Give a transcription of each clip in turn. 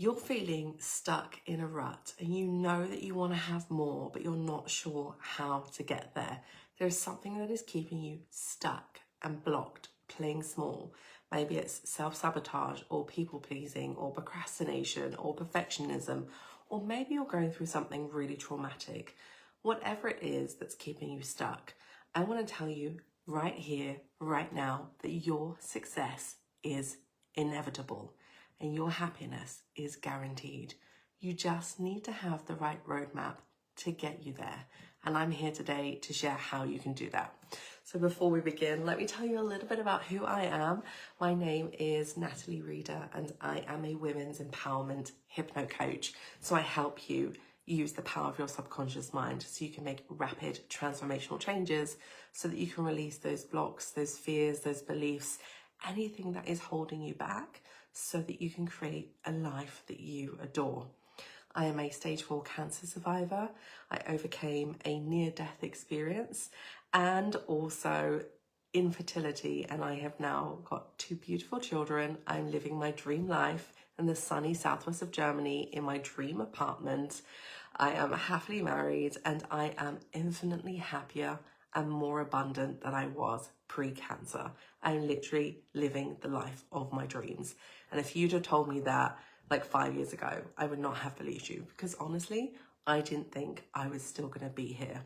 You're feeling stuck in a rut and you know that you want to have more, but you're not sure how to get there. There's something that is keeping you stuck and blocked, playing small. Maybe it's self-sabotage or people-pleasing or procrastination or perfectionism, or maybe you're going through something really traumatic. Whatever it is that's keeping you stuck, I want to tell you right here, right now, that your success is inevitable and your happiness is guaranteed. You just need to have the right roadmap to get you there. And I'm here today to share how you can do that. So before we begin, let me tell you a little bit about who I am. My name is Natalie Reeder and I am a women's empowerment hypno coach. So I help you use the power of your subconscious mind so you can make rapid transformational changes so that you can release those blocks, those fears, those beliefs, anything that is holding you back so that you can create a life that you adore. I am a stage 4 cancer survivor. I overcame a near-death experience and also infertility, and I have now got 2 beautiful children. I'm living my dream life in the sunny southwest of Germany in my dream apartment. I am happily married and I am infinitely happier and more abundant than I was pre-cancer. I'm literally living the life of my dreams. And if you'd have told me that like 5 years ago, I would not have believed you, because honestly, I didn't think I was still going to be here.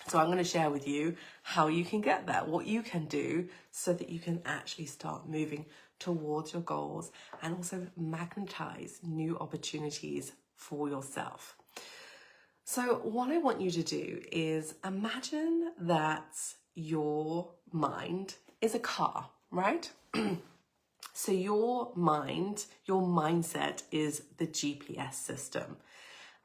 So I'm going to share with you how you can get there, what you can do so that you can actually start moving towards your goals and also magnetize new opportunities for yourself. So what I want you to do is imagine that your mind is a car, right? So your mind, your mindset is the GPS system.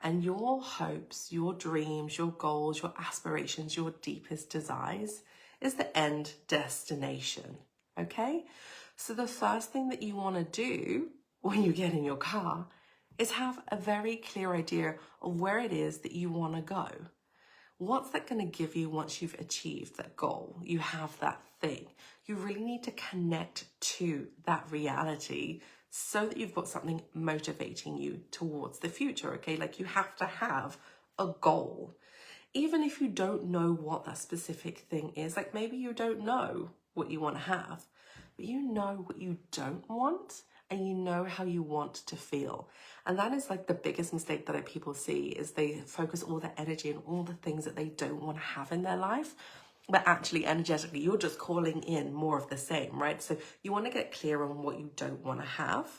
And your hopes, your dreams, your goals, your aspirations, your deepest desires is the end destination, okay? So the first thing that you want to do when you get in your car is have a very clear idea of where it is that you want to go. What's that going to give you once you've achieved that goal? You have that thing. You really need to connect to that reality so that you've got something motivating you towards the future, okay? Like you have to have a goal. Even if you don't know what that specific thing is, like maybe you don't know what you want to have, but you know what you don't want and you know how you want to feel. And that is like the biggest mistake that people see, is they focus all their energy on all the things that they don't want to have in their life. But actually, energetically, you're just calling in more of the same, right? So you want to get clear on what you don't want to have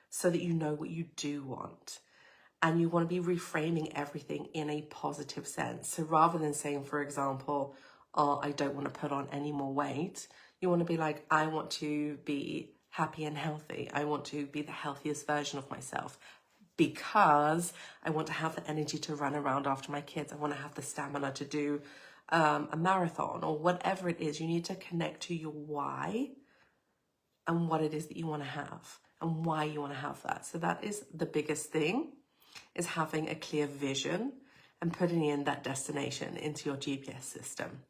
so that you know what you do want. And you want to be reframing everything in a positive sense. So rather than saying, for example, oh, I don't want to put on any more weight, you want to be like, I want to be happy and healthy. I want to be the healthiest version of myself because I want to have the energy to run around after my kids. I want to have the stamina to do a marathon or whatever it is. You need to connect to your why and what it is that you want to have and why you want to have that. So that is the biggest thing, is having a clear vision and putting in that destination into your GPS system.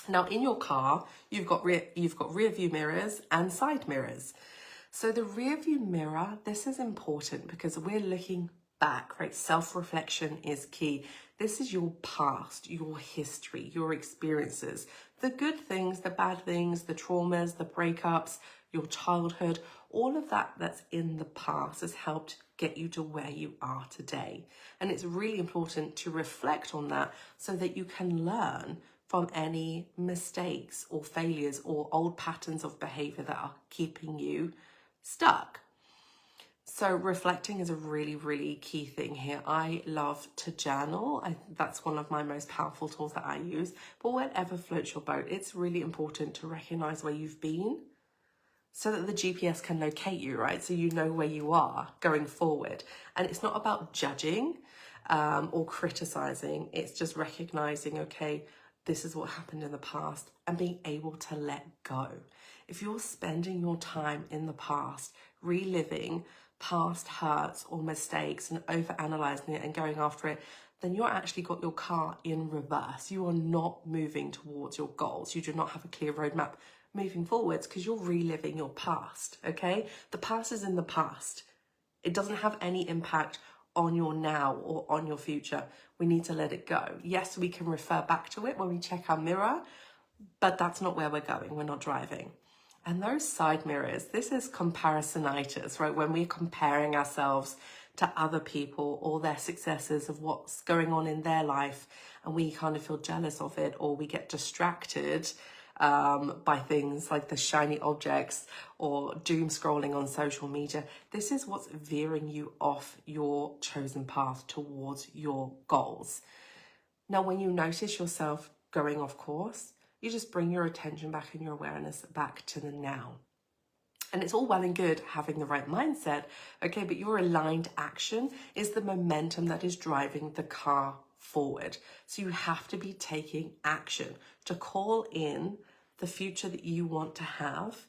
Now in your car, you've got rear view mirrors and side mirrors. So the rear view mirror, this is important because we're looking back, right? Self-reflection is key. This is your past, your history, your experiences, the good things, the bad things, the traumas, the breakups, your childhood, all of that that's in the past has helped get you to where you are today. And it's really important to reflect on that so that you can learn from any mistakes or failures or old patterns of behavior that are keeping you stuck. So reflecting is a really, really key thing here. I love to journal. That's one of my most powerful tools that I use. But whatever floats your boat, it's really important to recognize where you've been so that the GPS can locate you, right? So you know where you are going forward. And it's not about judging or criticizing. It's just recognizing, okay, this is what happened in the past, and being able to let go. If you're spending your time in the past, reliving past hurts or mistakes and overanalyzing it and going after it, then you're actually got your car in reverse. You are not moving towards your goals. You do not have a clear roadmap moving forwards because you're reliving your past, okay? The past is in the past. It doesn't have any impact on your now or on your future. We need to let it go. Yes, we can refer back to it when we check our mirror, but that's not where we're going. We're not driving. And those side mirrors, this is comparisonitis, right? When we're comparing ourselves to other people or their successes of what's going on in their life, and we kind of feel jealous of it, or we get distracted by things like the shiny objects or doom scrolling on social media. This is what's veering you off your chosen path towards your goals. Now, when you notice yourself going off course, you just bring your attention back and your awareness back to the now. And it's all well and good having the right mindset, okay, but your aligned action is the momentum that is driving the car forward. So you have to be taking action to call in the future that you want to have.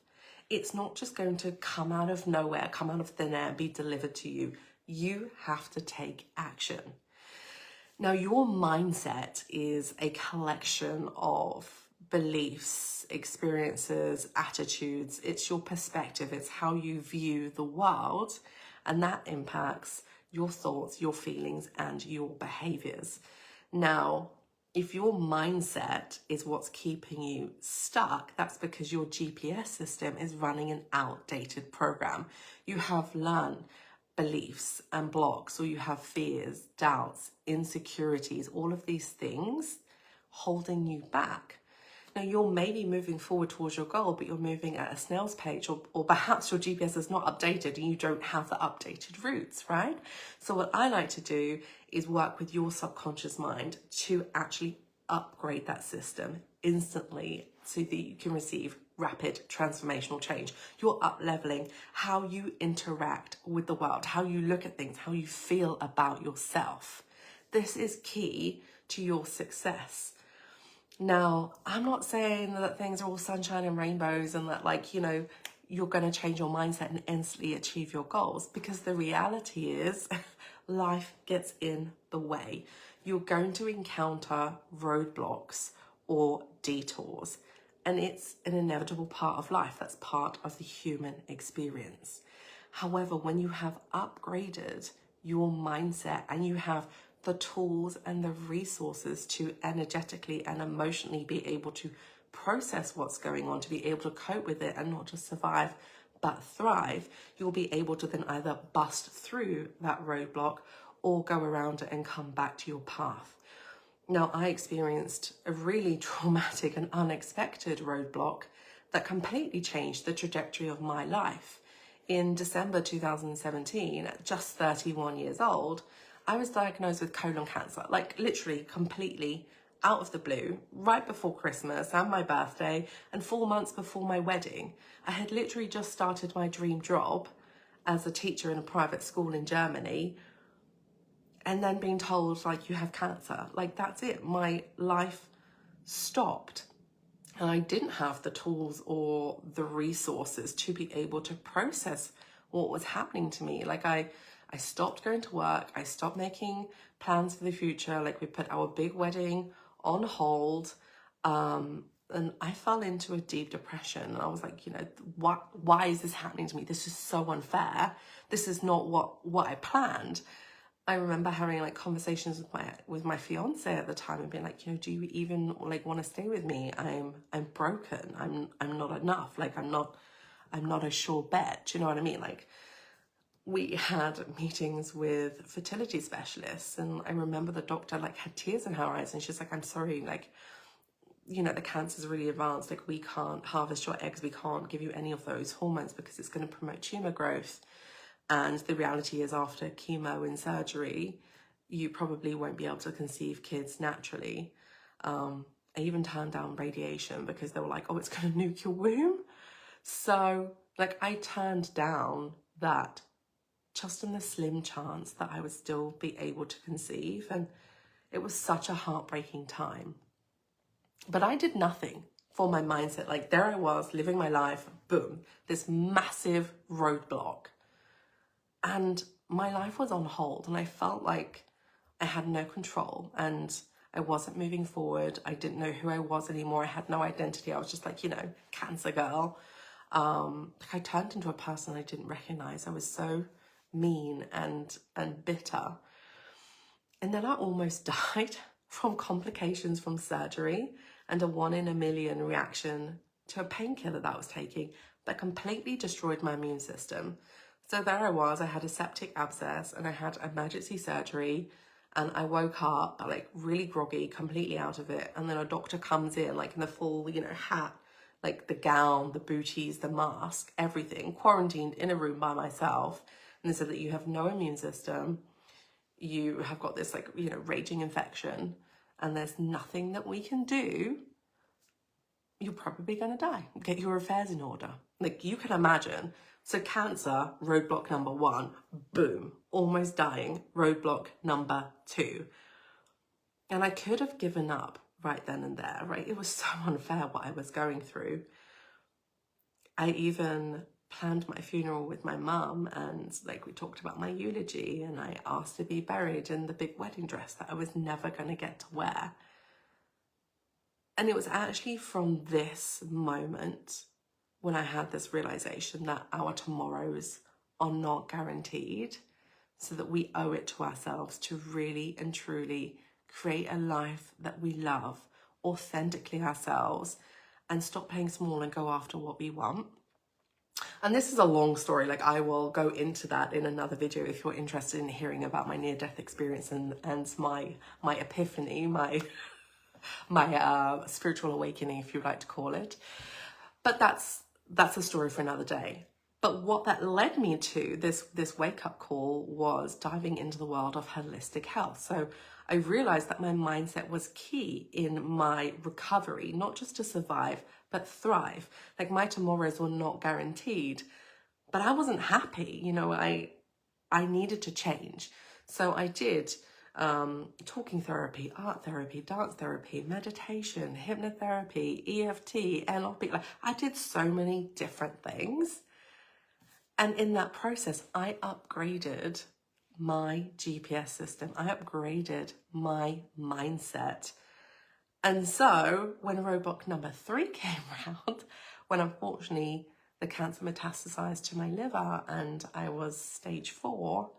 It's not just going to come out of nowhere, come out of thin air, be delivered to you. You have to take action. Now, your mindset is a collection of beliefs, experiences, attitudes. It's your perspective. It's how you view the world, and that impacts your thoughts, your feelings, and your behaviors. Now, if your mindset is what's keeping you stuck, that's because your GPS system is running an outdated program. You have learned beliefs and blocks, or you have fears, doubts, insecurities, all of these things holding you back. Now, you're maybe moving forward towards your goal, but you're moving at a snail's pace, or perhaps your GPS is not updated and you don't have the updated routes, right? So what I like to do is work with your subconscious mind to actually upgrade that system instantly so that you can receive rapid transformational change. You're up-leveling how you interact with the world, how you look at things, how you feel about yourself. This is key to your success. Now, I'm not saying that things are all sunshine and rainbows and that, like, you know, you're going to change your mindset and instantly achieve your goals, because the reality is life gets in the way. You're going to encounter roadblocks or detours, and it's an inevitable part of life. That's part of the human experience. However, when you have upgraded your mindset and you have the tools and the resources to energetically and emotionally be able to process what's going on, to be able to cope with it and not just survive but thrive, you'll be able to then either bust through that roadblock or go around it and come back to your path. Now, I experienced a really traumatic and unexpected roadblock that completely changed the trajectory of my life. In December 2017, at just 31 years old, I was diagnosed with colon cancer, like literally completely out of the blue, right before Christmas and my birthday, and 4 months before my wedding. I had literally just started my dream job as a teacher in a private school in Germany, and then being told, like, you have cancer. Like, that's it. My life stopped. And I didn't have the tools or the resources to be able to process what was happening to me. Like, I stopped going to work. I stopped making plans for the future. Like, we put our big wedding on hold. And I fell into a deep depression. And I was like, you know, why is this happening to me? This is so unfair. This is not what I planned. I remember having like conversations with my fiance at the time and being like, you know, do you even like want to stay with me? I'm broken. I'm not enough. Like, I'm not a sure bet. Do you know what I mean? Like, we had meetings with fertility specialists, and I remember the doctor like had tears in her eyes, and she's like, I'm sorry, like, you know, the cancer's really advanced. Like, we can't harvest your eggs. We can't give you any of those hormones because it's going to promote tumor growth. And the reality is, after chemo and surgery, you probably won't be able to conceive kids naturally. I even turned down radiation because they were like, oh, it's going to nuke your womb. So, like, I turned down that just in the slim chance that I would still be able to conceive. And it was such a heartbreaking time. But I did nothing for my mindset. Like, there I was living my life, boom, this massive roadblock. And my life was on hold, and I felt like I had no control and I wasn't moving forward. I didn't know who I was anymore. I had no identity. I was just like, you know, cancer girl. I turned into a person I didn't recognize. I was so mean and bitter. And then I almost died from complications from surgery and a 1 in a million reaction to a painkiller that I was taking that completely destroyed my immune system. So there I was, I had a septic abscess and I had emergency surgery, and I woke up like really groggy, completely out of it. And then a doctor comes in like in the full, hat, like the gown, the booties, the mask, everything, quarantined in a room by myself. And they said that you have no immune system. You have got this like, raging infection, and there's nothing that we can do. You're probably going to die. Get your affairs in order. Like, you can imagine. So cancer, roadblock number 1, boom, almost dying, roadblock number 2. And I could have given up right then and there, right? It was so unfair what I was going through. I even planned my funeral with my mum, and like we talked about my eulogy, and I asked to be buried in the big wedding dress that I was never going to get to wear. And it was actually from this moment when I had this realization that our tomorrows are not guaranteed, so that we owe it to ourselves to really and truly create a life that we love, authentically ourselves, and stop playing small and go after what we want. And this is a long story, like I will go into that in another video if you're interested in hearing about my near-death experience and my epiphany, my spiritual awakening, if you'd like to call it. But that's a story for another day. But what that led me to, this wake-up call, was diving into the world of holistic health. So I realized that my mindset was key in my recovery, not just to survive, but thrive. Like, my tomorrows were not guaranteed, but I wasn't happy. I needed to change. So I did talking therapy, art therapy, dance therapy, meditation, hypnotherapy, EFT, NLP. Like, I did so many different things. And in that process, I upgraded my GPS system. I upgraded my mindset. And so when roadblock number 3 came around, when unfortunately the cancer metastasized to my liver and I was stage 4,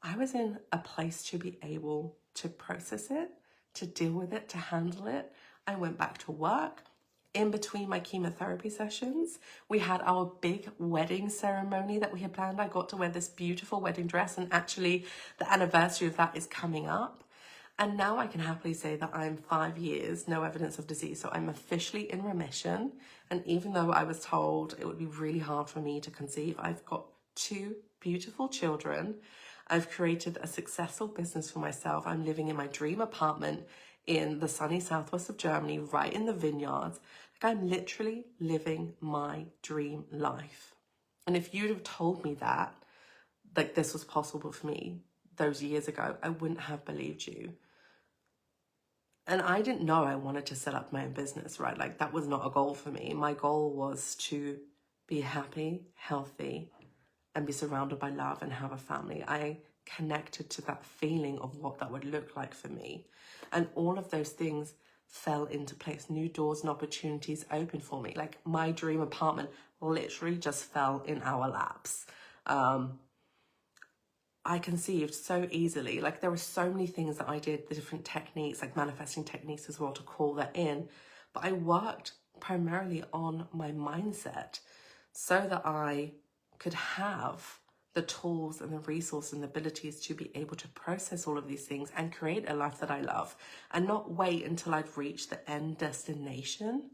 I was in a place to be able to process it, to deal with it, to handle it. I went back to work. In between my chemotherapy sessions, we had our big wedding ceremony that we had planned. I got to wear this beautiful wedding dress, and actually the anniversary of that is coming up. And now I can happily say that I'm 5 years, no evidence of disease. So I'm officially in remission. And even though I was told it would be really hard for me to conceive, I've got 2 beautiful children. I've created a successful business for myself. I'm living in my dream apartment in the sunny southwest of Germany, right in the vineyards. Like, I'm literally living my dream life. And if you'd have told me that, like, this was possible for me those years ago, I wouldn't have believed you. And I didn't know I wanted to set up my own business, right? Like, that was not a goal for me. My goal was to be happy, healthy, and be surrounded by love and have a family. I connected to that feeling of what that would look like for me. And all of those things fell into place. New doors and opportunities opened for me. Like, my dream apartment literally just fell in our laps. I conceived so easily. Like, there were so many things that I did, the different techniques, like manifesting techniques as well, to call that in. But I worked primarily on my mindset so that I could have the tools and the resources and the abilities to be able to process all of these things and create a life that I love, and not wait until I'd reached the end destination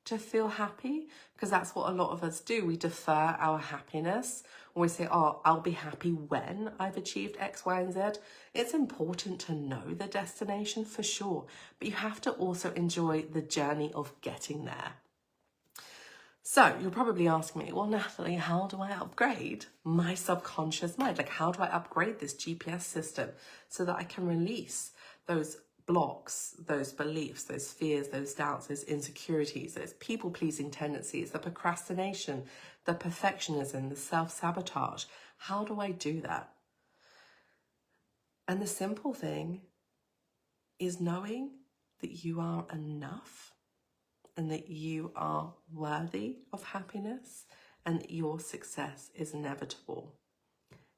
to feel happy, because that's what a lot of us do. We defer our happiness, or we say, oh, I'll be happy when I've achieved X, Y, and Z. It's important to know the destination for sure, but you have to also enjoy the journey of getting there. So you'll probably ask me, well, Natalie, how do I upgrade my subconscious mind? Like, how do I upgrade this GPS system so that I can release those blocks, those beliefs, those fears, those doubts, those insecurities, those people-pleasing tendencies, the procrastination, the perfectionism, the self-sabotage? How do I do that? And the simple thing is knowing that you are enough, and that you are worthy of happiness, and that your success is inevitable.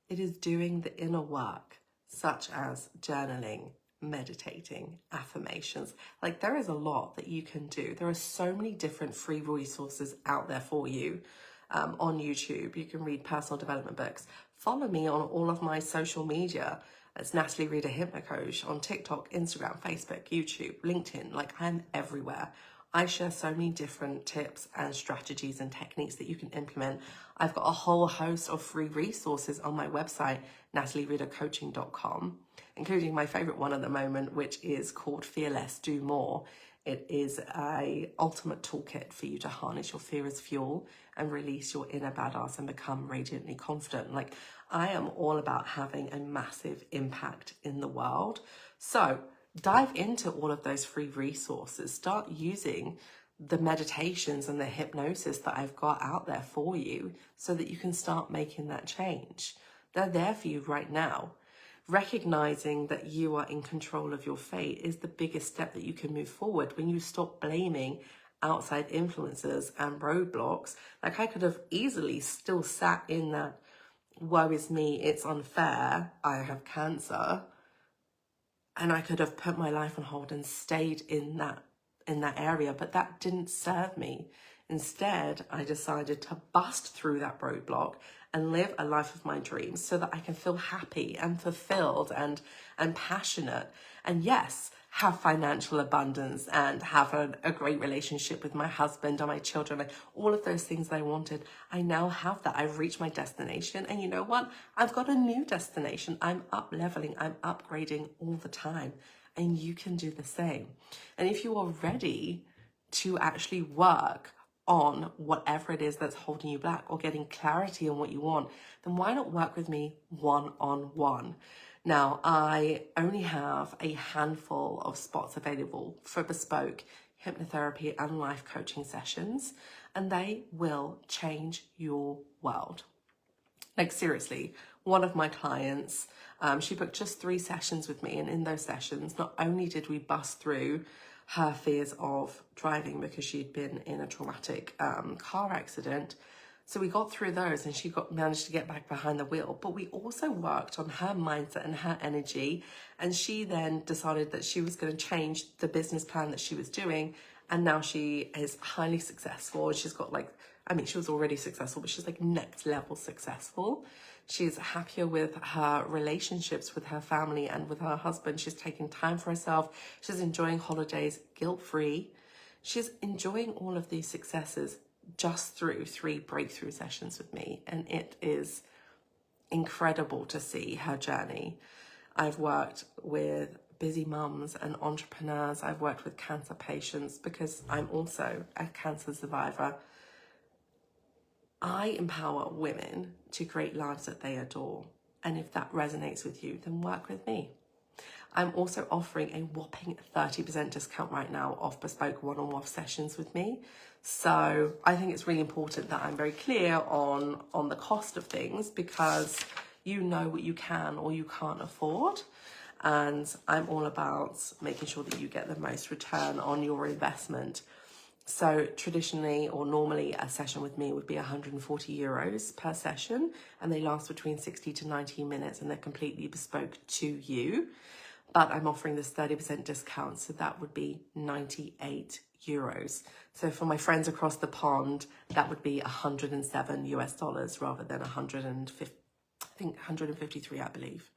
It is doing the inner work, such as journaling, meditating, affirmations. Like, there is a lot that you can do. There are so many different free resources out there for you. On YouTube, you can read personal development books. Follow me on all of my social media. It's Natalie Reader Hypnocoach on TikTok, Instagram, Facebook, YouTube, LinkedIn. Like, I'm everywhere. I share so many different tips and strategies and techniques that you can implement. I've got a whole host of free resources on my website, nataliereadercoaching.com, including my favorite one at the moment, which is called Fear Less, Do More. It is a ultimate toolkit for you to harness your fear as fuel and release your inner badass and become radiantly confident. Like, I am all about having a massive impact in the world. So dive into all of those free resources. Start using the meditations and the hypnosis that I've got out there for you so that you can start making that change. They're there for you right now. Recognizing that you are in control of your fate is the biggest step that you can move forward. When you stop blaming outside influences and roadblocks, like, I could have easily still sat in that, woe is me, it's unfair, I have cancer, and I could have put my life on hold and stayed in that area, but that didn't serve me. Instead, I decided to bust through that roadblock and live a life of my dreams so that I can feel happy and fulfilled and passionate. And yes, have financial abundance and have a great relationship with my husband and my children, like all of those things that I wanted. I now have that. I've reached my destination, and you know what? I've got a new destination. I'm up leveling, I'm upgrading all the time, and you can do the same. And if you are ready to actually work on whatever it is that's holding you back or getting clarity on what you want, then why not work with me one-on-one? Now, I only have a handful of spots available for bespoke hypnotherapy and life coaching sessions, and they will change your world. Like, seriously, one of my clients, she booked just 3 sessions with me, and in those sessions, not only did we bust through her fears of driving because she'd been in a traumatic car accident, so we got through those and she managed to get back behind the wheel, but we also worked on her mindset and her energy, and she then decided that she was going to change the business plan that she was doing, and now she is highly successful. She's got she was already successful, but she's like next level successful. She's happier with her relationships with her family and with her husband. She's taking time for herself. She's enjoying holidays guilt-free. She's enjoying all of these successes just through 3 breakthrough sessions with me. And it is incredible to see her journey. I've worked with busy mums and entrepreneurs. I've worked with cancer patients because I'm also a cancer survivor. I empower women to create lives that they adore. And if that resonates with you, then work with me. I'm also offering a whopping 30% discount right now off bespoke one-on-one sessions with me. So I think it's really important that I'm very clear on the cost of things, because you know what you can or you can't afford. And I'm all about making sure that you get the most return on your investment. So traditionally or normally a session with me would be €140 per session, and they last between 60 to 90 minutes, and they're completely bespoke to you. But I'm offering this 30% discount, so that would be €98. So for my friends across the pond, that would be $107 rather than 153, I believe.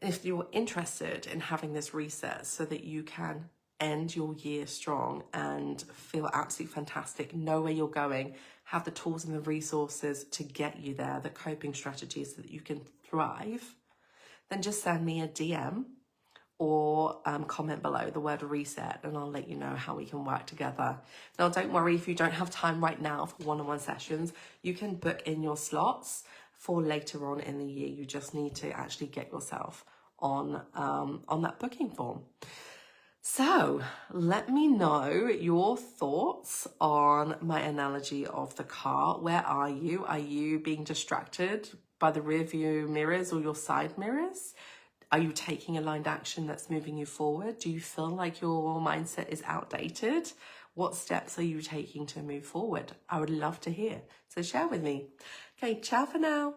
If you're interested in having this reset so that you can end your year strong and feel absolutely fantastic, know where you're going, have the tools and the resources to get you there, the coping strategies so that you can thrive, then just send me a DM or comment below the word reset, and I'll let you know how we can work together. Now, don't worry if you don't have time right now for one-on-one sessions. You can book in your slots for later on in the year. You just need to actually get yourself on that booking form. So let me know your thoughts on my analogy of the car. Where are you? Are you being distracted by the rear view mirrors or your side mirrors? Are you taking aligned action that's moving you forward? Do you feel like your mindset is outdated? What steps are you taking to move forward? I would love to hear. So share with me. Okay, ciao for now.